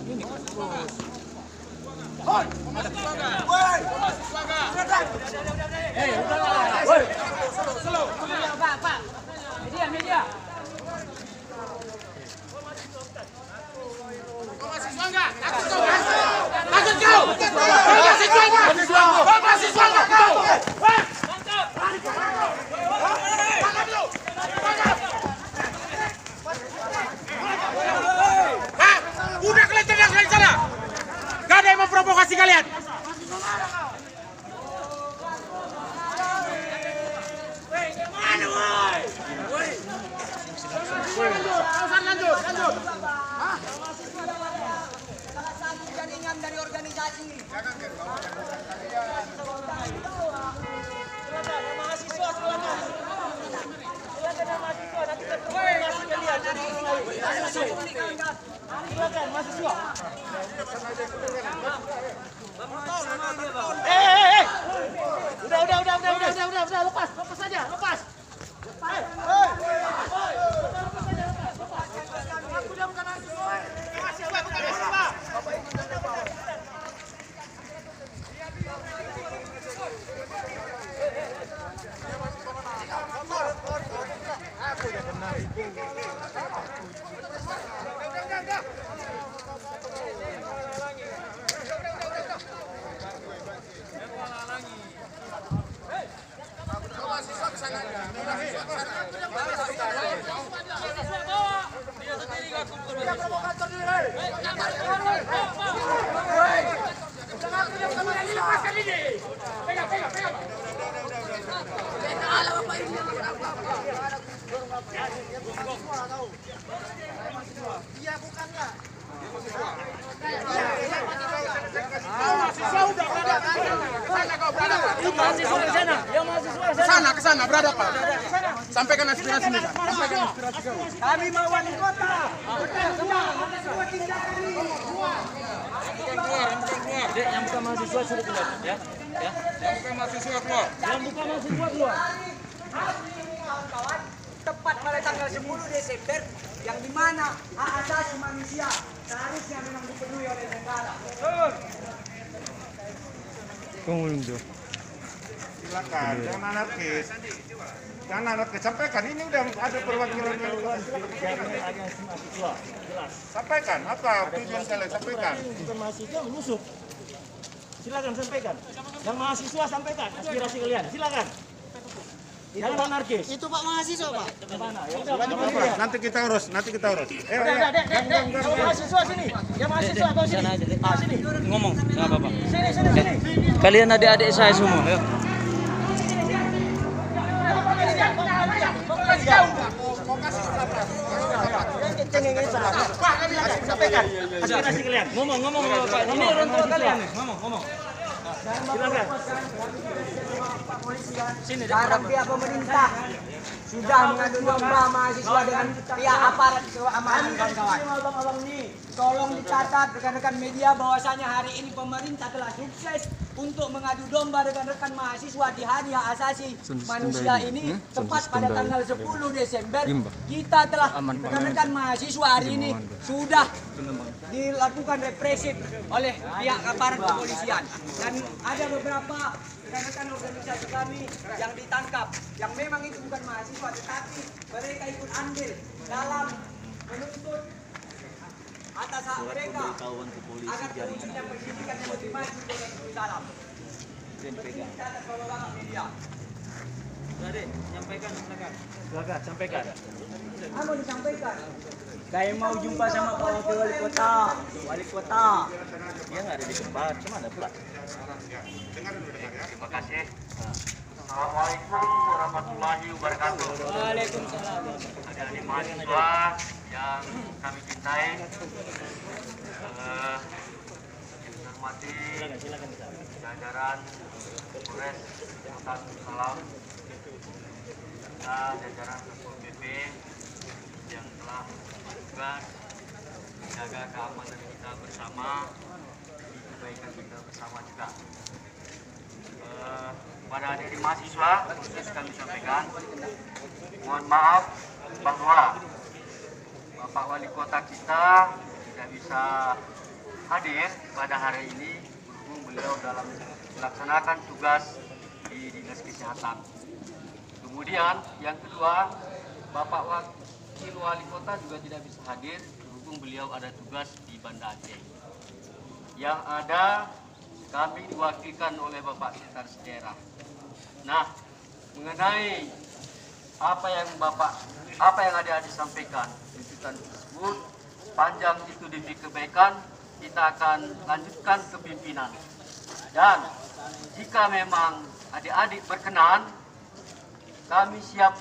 Ini kan terus. Hoi, woi, udahlah. Woi, slow. Pak. Media. Mahasiswa enggak? Takut kau. Mahasiswa enggak kau? Udah kalian tenang dari sana. Gak ada yang memprovokasi kalian. Lanjut. Salah satu jaringan dari organisasi. Mahasiswa silakan. Nanti konfirmasi kalian dari silakan mahasiswa. Udah, lepas saja. Kesana, berhadapan. Sampaikan aspirasi nih. Kami mau wali kota. Dek, yang bukan mahasiswa sudah keluar, ya. Yang bukan mahasiswa keluar. Kawan-kawan, tepat pada tanggal 10 Desember yang dimana hak asasi manusia seharusnya memang dipenuhi oleh negara. Silakan, jangan anarkis. Sampaikan, ini udah ada perwakilan mahasiswa, jelas. Sampaikan, apa tujuan kalian? Sampaikan. Bukan mahasiswa menusuk. Silakan sampaikan. Yang mahasiswa sampaikan aspirasi kalian. Silakan. Jangan anarkis. Itu Pak mahasiswa, Pak. Mana? Ya udah. Nanti kita urus. Yang mahasiswa sini. Yang mahasiswa atau sini? Sini. Ngomong, enggak apa-apa. Sini. Kalian adik-adik saya semua, yuk. Sampaikan Aspirasi kalian. Ngomong Pak. Ini orang tua kalian nih. Ngomong. Silakan. sekarang pihak pemerintah sudah mengadu domba mahasiswa dengan pihak aparat keamanan kawan-kawan. Tolong dicatat rekan-rekan media bahwasanya hari ini pemerintah telah sukses untuk mengadu domba rekan-rekan mahasiswa di hari hak asasi manusia ini tepat pada tanggal 10 Desember. Kita telah rekan-rekan mahasiswa hari ini sudah dilakukan represif oleh pihak aparat kepolisian dan ada beberapa rekan-rekan organisasi kami yang ditangkap yang memang itu bukan mahasiswa tetapi mereka ikut andil dalam menuntut atas hak mereka agar terwujudnya pendidikan yang lebih maju dengan salam. Atas bapak-bapak media. Adik, sampaikan silakan. Silakan sampaikan. Apa disampaikan? Saya mau jumpa sama Pak Wakil Wali Kota. Dia nggak ada di tempat, kemana pula? Terima kasih. Assalamualaikum warahmatullahi wabarakatuh. Waalaikumsalam. Adik-adik mahasiswa yang kami cintai, yang hormati jajaran Polres Kota Salam, jajaran Satpol PP yang telah bertugas menjaga keamanan kita bersama, kebaikan kita bersama juga. Pada adik-adik mahasiswa khusus kami sampaikan, mohon maaf bahwa Bapak Wali Kota kita tidak bisa hadir pada hari ini berhubung beliau dalam melaksanakan tugas di Dinas Kesehatan. Kemudian yang kedua, Bapak Wakil Wali Kota juga tidak bisa hadir berhubung beliau ada tugas di Banda Aceh. Yang ada kami diwakilkan oleh Bapak Sekretaris Daerah. Nah, mengenai apa yang adik-adik sampaikan, tuntutan tersebut panjang itu demi kebaikan, kita akan lanjutkan ke pimpinan. Dan jika memang adik-adik berkenan, kami siap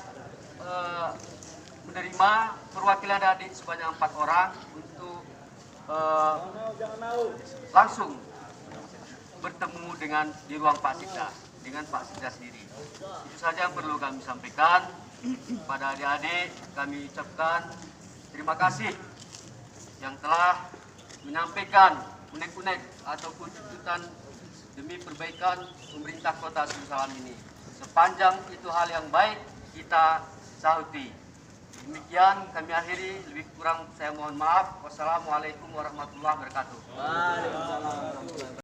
menerima perwakilan adik sebanyak 4 orang untuk langsung bertemu dengan di ruang Pak Sikda, dengan Pak Sikda sendiri. Itu saja yang perlu kami sampaikan pada adik-adik. Kami ucapkan terima kasih yang telah menyampaikan unek-unek ataupun tuntutan demi perbaikan pemerintah Kota Sumsawang ini. Sepanjang itu hal yang baik, kita sahuti. Demikian kami akhiri, lebih kurang saya mohon maaf. Wassalamualaikum warahmatullahi wabarakatuh.